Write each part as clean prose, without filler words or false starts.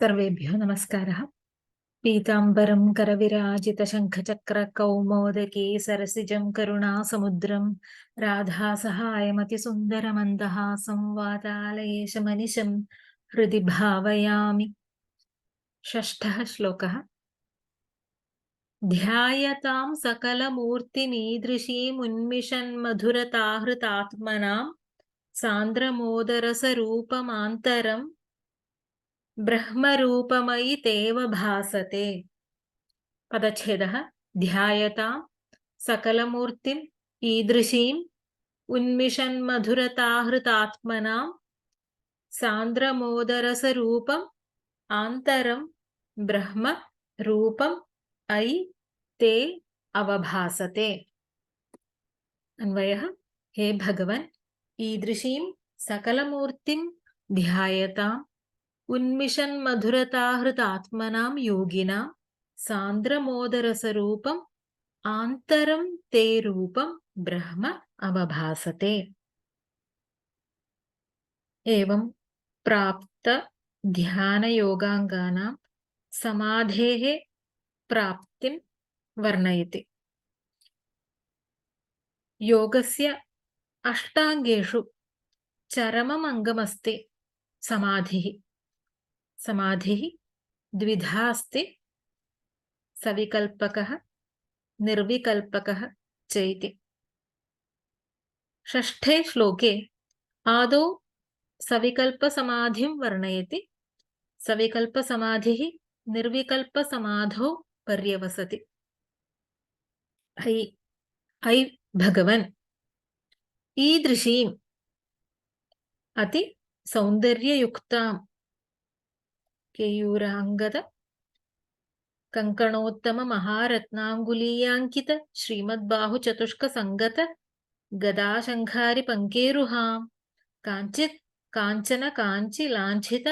सर्वेभ्यो नमस्कारः। पीताम्बरं करविराजितशङ्खचक्रकौमोदकी सरसिजं करुणासमुद्रं राधासहायमतिसुन्दरमन्दहासं वातालयेशमनिशं हृदि भावयामि। षष्ठः श्लोकः। ध्यायतां सकलमूर्तिमीदृशीमुन्मिषन्मधुरताहृतात्मनां सान्द्रमोदरसरूपमान्तरं ब्रह्मरूपमयि तेव भासते। पदच्छेदः। ध्यायतां सकलमूर्तिम् ईदृशीम् उन्मिषन्मधुरताहृतात्मनां सान्द्रमोदरसरूपम् आन्तरं ब्रह्म रूपम् अयि ते अवभासते। अन्वयः। हे भगवन्, ईदृशीं सकलमूर्तिं ध्यायताम् उन्मिषन्मधुरताहृतात्मनां योगिनां सान्द्रमोदरसरूपम् आन्तरं ते रूपं ब्रह्म अवभासते। एवं प्राप्त ध्यानयोगाङ्गानां समाधेः प्राप्तिं वर्णयति। योगस्य अष्टाङ्गेषु चरमम् अङ्गमस्ति समाधिः। समाधिः द्विधा अस्ति, सविकल्पकः निर्विकल्पकः चैति। षष्ठे श्लोके आदौ सविकल्पसमाधिं वर्णयति। सविकल्पसमाधिः निर्विकल्पसमाधौ पर्यवसति। ऐ भगवन्, ईदृशीम् अति सौन्दर्ययुक्तां केयूराङ्गद कंकणोत्तम महारत्नाङ्गुलीयाङ्कित श्रीमद्बाहुचतुष्क संगत गदाशङ्खारि पङ्केरुहां काञ्चित् काञ्चन काञ्चि लाञ्छित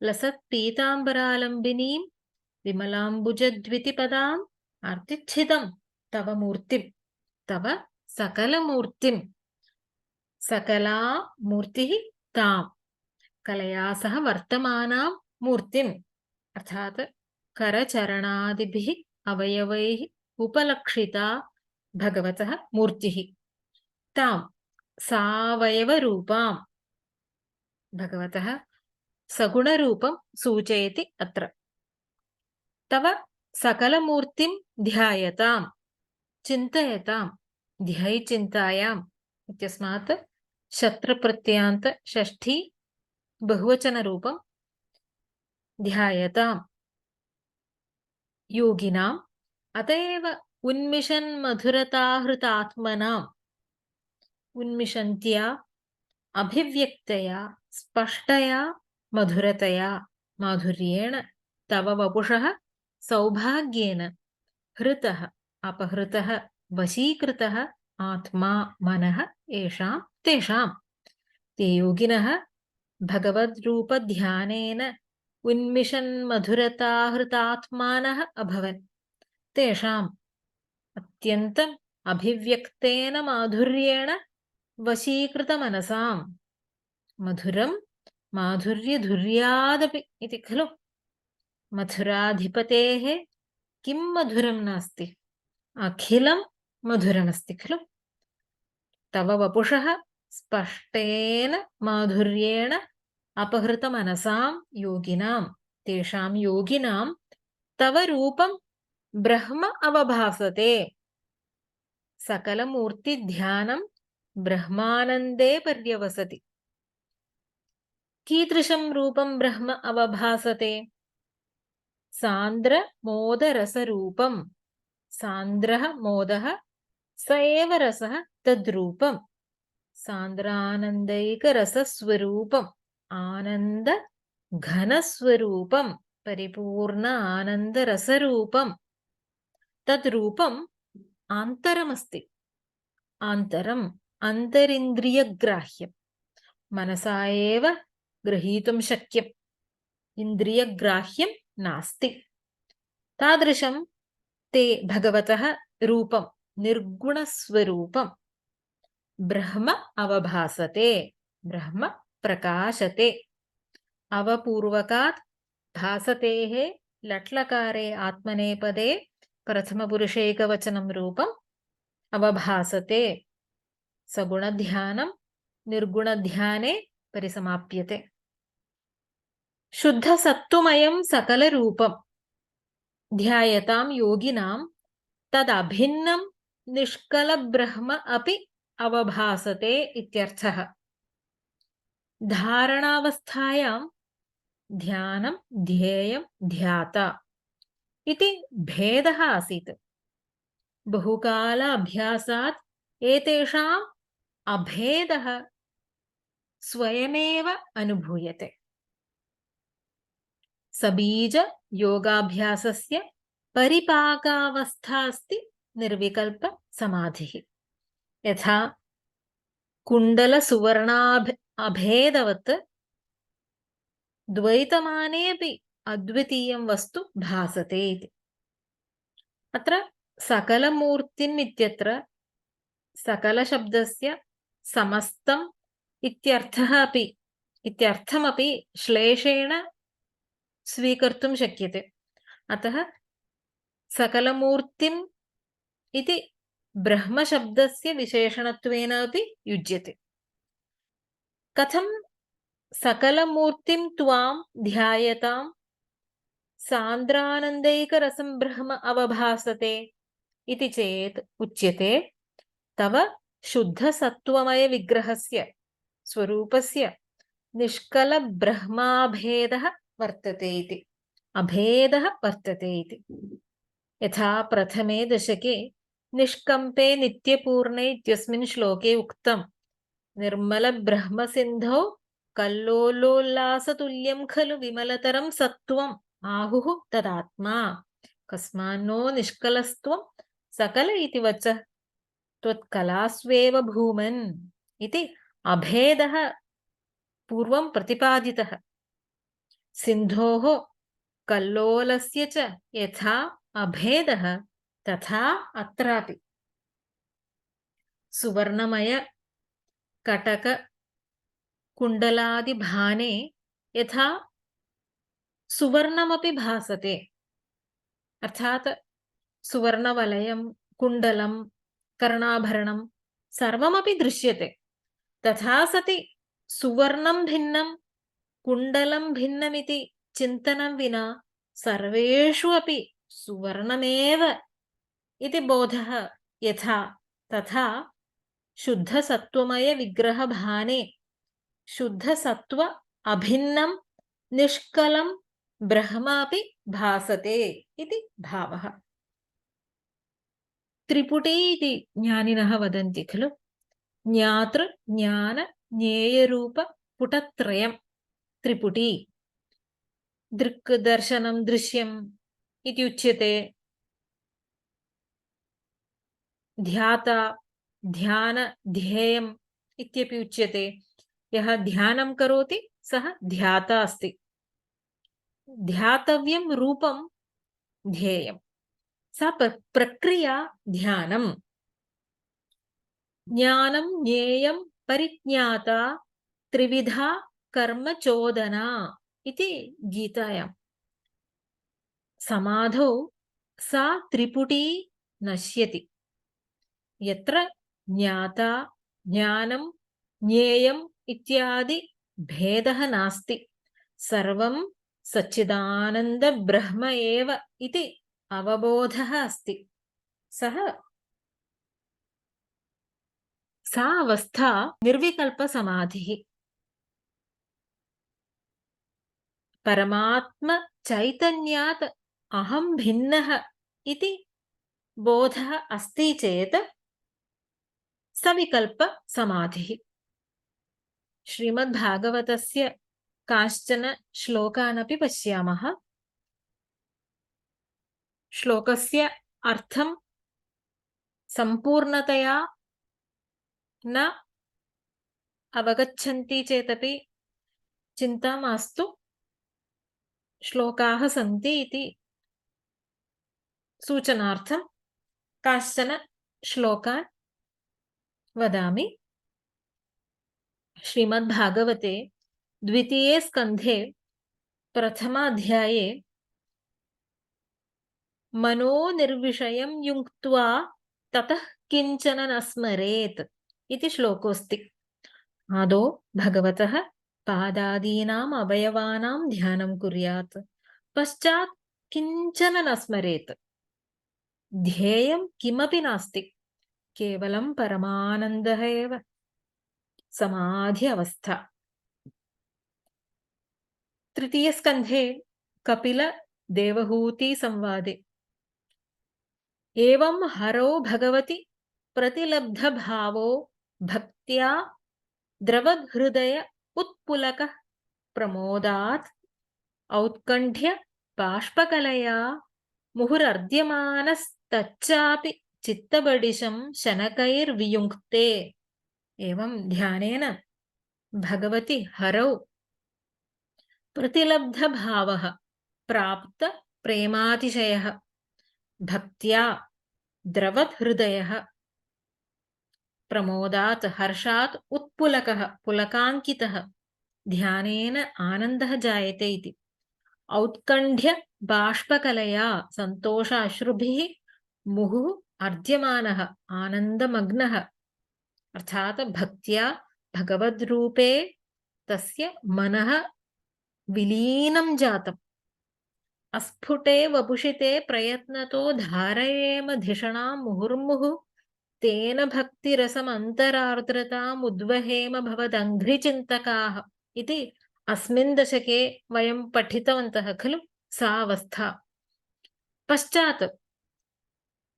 लसत्पीताम्बरालम्बिनीं विमलाम्बुजद्वितिपदाम् अर्तिच्छिदं तव मूर्तिं, तव सकलमूर्तिं, सकला मूर्तिः तां कलया सह वर्तमानां मूर्तिम् अर्थात् करचरणादिभिः अवयवैः उपलक्षिता भगवतः मूर्तिः तां सावयवरूपां भगवतः सगुणरूपं सूचयति अत्र। तव सकलमूर्तिं ध्यायतां चिन्तयतां ध्यै चिन्तायाम् इत्यस्मात् शत्रप्रत्ययान्त षष्ठी बहुवचनरूपं ध्यायतां योगिनाम् अतएव उन्मिषन्मधुरताहृतात्मनाम् उन्मिषन्त्या अभिव्यक्तया स्पष्टया मधुरतया माधुर्येण तव वपुषः सौभाग्येन हृतः अपहृतः वशीकृतः आत्मा मनः येषां तेषां ते योगिनः भगवद्रूपध्यानेन उन्मिषन्मधुरताहृतात्मानः अभवन्। तेषाम् अत्यन्तम् अभिव्यक्तेन माधुर्येण वशीकृतमनसां मधुरं माधुर्यधुर्यादपि इति खलु। मथुराधिपतेः किं मधुरं नास्ति, अखिलं मधुरमस्ति खलु। तव वपुषः स्पष्टेन माधुर्येण अपहृतमनसां योगिनां तेषां योगिनां तव रूपं ब्रह्म अवभासते। सकलमूर्तिध्यानं ब्रह्मानन्दे पर्यवसति। कीदृशं रूपं ब्रह्म अवभासते? सान्द्रमोदरसरूपं। सान्द्रः मोदः स एव रसः तद्रूपं। सान्द्रानन्दैकरसस्वरूपम् आनन्दघनस्वरूपं परिपूर्ण आनन्दरसरूपं तद्रूपम् आन्तरमस्ति। आन्तरम् अन्तरिन्द्रियग्राह्यं मनसा एव ग्रहीतुं शक्यम्, इन्द्रियग्राह्यं नास्ति। तादृशं ते भगवतः रूपं निर्गुणस्वरूपं ब्रह्म अवभासते, ब्रह्म प्रकाशते। अवपूर्वकात् भासतेः लट्लकारे आत्मनेपदे प्रथमपुरुषे एकवचनं रूपम् अवभासते। सगुणध्यानं निर्गुणध्याने परिसमाप्यते। शुद्धसत्त्वमयं सकलरूपं ध्यायतां योगिनां तदभिन्नं निष्कलब्रह्म अपि अवभासते इत्यर्थः। धारणावस्थायां ध्यानं ध्येयं ध्याता इति भेदः आसीत्। बहुकाल अभ्यासात् एतेषाम् अभेदः स्वयमेव अनुभूयते। सबीज योगाभ्यासस्य परिपाकावस्था अस्ति निर्विकल्प समाधिः। यथा कुण्डलसुवर्णाभेदवत् द्वैतमानेऽपि अद्वितीयं वस्तु भासते इति। अत्र सकलमूर्तिम् इत्यत्र सकलशब्दस्य समस्तम् इत्यर्थमपि श्लेषेण स्वीकर्तुं शक्यते। अतः सकलमूर्तिम् इति ब्रह्मशब्दस्य विशेषणत्वेन अपि युज्यते। कथं सकलमूर्तिं त्वां ध्यायतां सान्द्रानन्दैकरसं ब्रह्म अवभासते इति चेत् उच्यते तव शुद्धसत्त्वमयविग्रहस्य स्वरूपस्य निष्कलब्रह्माभेदः वर्तते इति। अभेदः वर्तते इति। यथा प्रथमे दशके निष्कम्पे नित्यपूर्णे इत्यस्मिन् श्लोके उक्तं निर्मलब्रह्मसिन्धौ कल्लोलोल्लासतुल्यं खलु विमलतरं सत्त्वम् आहुः तदात्मा कस्मान्नो निष्कलस्त्वं सकल इति वचः त्वत्कलास्वेव भूमन् इति अभेदः पूर्वं प्रतिपादितः। सिन्धोः कल्लोलस्य च यथा अभेदः तथा अत्रापि सुवर्णमय कटक कुण्डलादिभाने यथा सुवर्णमपि भासते, अर्थात् सुवर्णवलयं कुण्डलं कर्णाभरणं सर्वमपि दृश्यते, तथा सति सुवर्णं भिन्नं कुण्डलं भिन्नमिति चिन्तनं विना सर्वेषु अपि सुवर्णमेव इति बोधः यथा तथा शुद्धसत्त्वमयविग्रहभाने शुद्धसत्त्व अभिन्नं निष्कलं ब्रह्मापि भासते इति भावः। त्रिपुटी इति ज्ञानिनः वदन्ति खलु, ज्ञातृ ज्ञान ज्ञेयरूप पुटत्रयं त्रिपुटी। दृक् दर्शनं दृश्यम् इति उच्यते। ध्याता ध्यान ध्येयम् इत्यपि उच्यते। यः ध्यानं करोति सः ध्याता अस्ति। ध्यातव्यं रूपं ध्येयं, सा प्रक्रिया ध्यानम्। ज्ञानं ज्ञेयं परिज्ञाता त्रिविधा कर्मचोदना इति गीतायां। समाधौ सा त्रिपुटी नश्यति। यत्र ज्ञाता ज्ञानं ज्ञेयम् इत्यादि भेदः नास्ति, सर्वं सच्चिदानन्द ब्रह्म एव इति अवबोधः अस्ति, सा अवस्था निर्विकल्पसमाधिः। परमात्म चैतन्यात् अहं भिन्नः इति बोधः अस्ति चेत् सविकल्पसमाधिः। श्रीमद्भागवतस्य कांश्चन श्लोकानपि पश्यामः। श्लोकस्य अर्थं सम्पूर्णतया न अवगच्छन्ति चेदपि चिन्ता मास्तु, श्लोकाः सन्ति इति सूचनार्थं कांश्चन श्लोकान् वदामि। श्रीमद्भागवते द्वितीये स्कन्धे प्रथमाध्याये मनोनिर्विषयं युङ्क्त्वा ततः किञ्चन न स्मरेत् इति श्लोकोऽस्ति। आदौ भगवतः पादादीनाम् अवयवानां ध्यानं कुर्यात्, पश्चात् किञ्चन न स्मरेत्। ध्येयं किमपि नास्ति, केवलं परमानन्दः एव, समाधि अवस्था। तृतीयस्कन्धे कपिल-देवहूति संवादे एवं हरौ भगवति प्रतिलब्धभावो भक्त्या द्रवहृदय उत्पुलकः प्रमोदात् औत्कण्ठ्य बाष्पकलया मुहुरर्ध्यमानस्तच्चापि चित्तबडिशं शनकैर्वियुङ्क्ते। एवं ध्यानेन भगवति हरौ प्रतिलब्धभावः प्राप्त प्रेमातिशयः भक्त्या द्रवहृदयः प्रमोदात् हर्षात् उत्पुलकः पुलकाङ्कितः ध्यानेन आनन्दः जायते इति। औत्कण्ठ्य बाष्पकलया सन्तोष अश्रुभिः मुहुः अर्ध्यमानः आनन्दमग्नः अर्थात् भक्त्या भगवद्रूपे तस्य मनः विलीनं जातम्। अस्फुटे वपुषिते प्रयत्नतो धारयेम धिषणां मुहुर्मुहुः तेन भक्तिरसमन्तरार्द्रताम् उद्वहेम भवदङ्घ्रिचिन्तकाः इति अस्मिन् दशके वयं पठितवन्तः खलु। सा अवस्था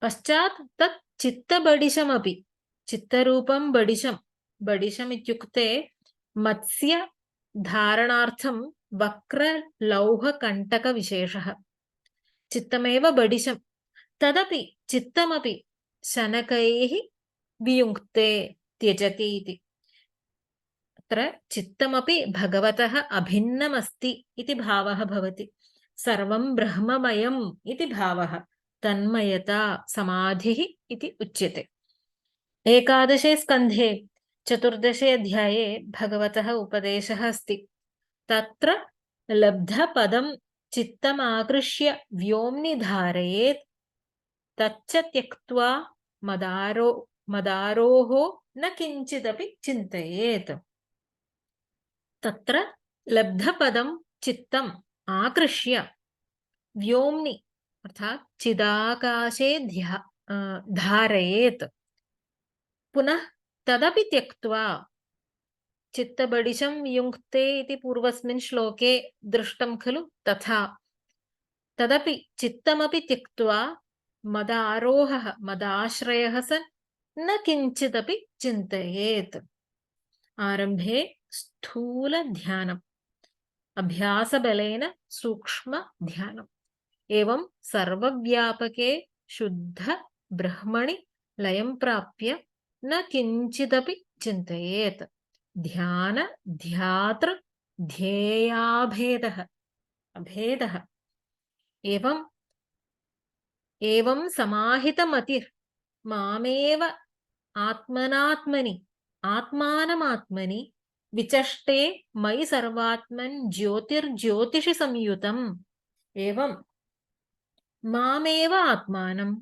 पश्चात् तत् चित्तबडिशमपि, चित्तरूपं बडिशम् इत्युक्ते मत्स्य धारणार्थं वक्रलौहकण्टकविशेषः। चित्तमेव बडिशं, तदपि चित्तमपि शनकैः वियुङ्क्ते त्यजति इति। अत्र चित्तमपि भगवतः अभिन्नमस्ति इति भावः भवति। सर्वं ब्रह्ममयम् इति भावः, तन्मयता समाधिः इति उच्यते। एकादशे स्कन्धे 14 अध्याये भगवतः उपदेशः अस्ति। तत्र लब्धपदं चित्तमाकृष्य व्योम्नि धारयेत्, तच्च त्यक्त्वा मदारोः न किञ्चिदपि चिन्तयेत्। तत्र लब्धपदं चित्तम् आकृष्य व्योम्नि अर्थात् चिदाकाशे धारयेत्, पुनः तदपि त्यक्त्वा चित्तबडिशं युङ्क्ते इति पूर्वस्मिन् श्लोके दृष्टं खलु, तथा तदपि चित्तमपि त्यक्त्वा मदारोहः मदाश्रयः सन् न किञ्चिदपि चिन्तयेत्। आरम्भे स्थूल ध्यानम्, अभ्यासबलेन सूक्ष्म ध्यानम्, एवं सर्वव्यापके शुद्ध ब्रह्मणि लयं प्राप्य न किञ्चिदपि चिन्तयेत्। ध्यान ध्यातृ ध्येयाभेदः अभेदः एवं समाहितमतिर् मामेव आत्मानमात्मनि विचष्टे मयि सर्वात्मन् ज्योतिर्ज्योतिषि संयुतम्। एवं मामेव आत्मानं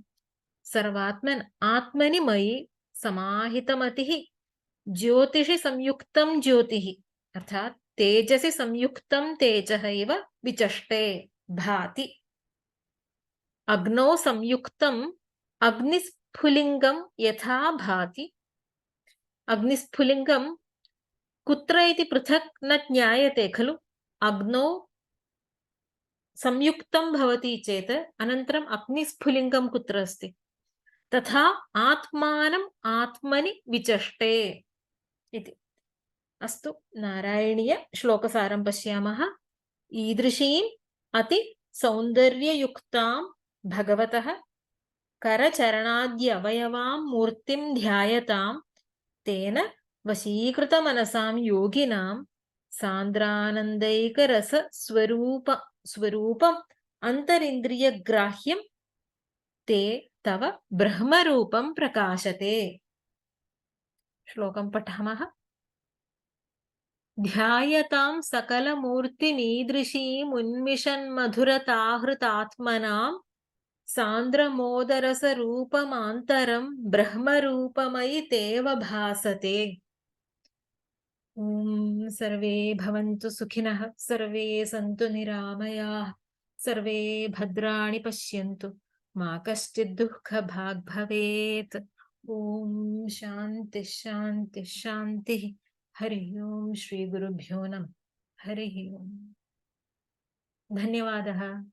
सर्वात्मन् आत्मनि मयि समाहितमतिः ज्योतिषि संयुक्तं ज्योतिः अर्थात् तेजसि संयुक्तं तेजः इव विचष्टे भाति। अग्नौ संयुक्तम् अग्निस्फुलिङ्गं यथा भाति। अग्निस्फुलिङ्गं कुत्र इति पृथक् न ज्ञायते खलु। अग्नौ संयुक्तं भवति चेत् अनन्तरम् अग्निस्फुलिङ्गं कुत्र अस्ति। तथा आत्मानम् आत्मनि विचष्टे इति। अस्तु, नारायणीय श्लोकसारं पश्यामः। ईदृशीम् अति सौन्दर्ययुक्तां भगवतः करचरणाद्यवयवां मूर्तिं ध्यायतां तेन वशीकृतमनसां योगिनां सान्द्रानन्दैकरसस्वरूपम् अन्तरिन्द्रियग्राह्यं ते तव ब्रह्मरूपं प्रकाशते। श्लोकं पठामः। ध्यायतां सकलमूर्तिमीदृशीमुन्मिषन्मधुरताहृतात्मनां सान्द्रमोदरसरूपमान्तरं ब्रह्मरूपमयि तेव भासते। ॐ सर्वे भवन्तु सुखिनः, सर्वे सन्तु निरामयाः, सर्वे भद्राणि पश्यन्तु, मा कश्चित् दुःखभाग् भवेत्। ॐ शान्तिः शान्तिः शान्तिः। हरिः ओम् श्रीगुरुभ्यो नमः। हरिः ओम्। धन्यवादः।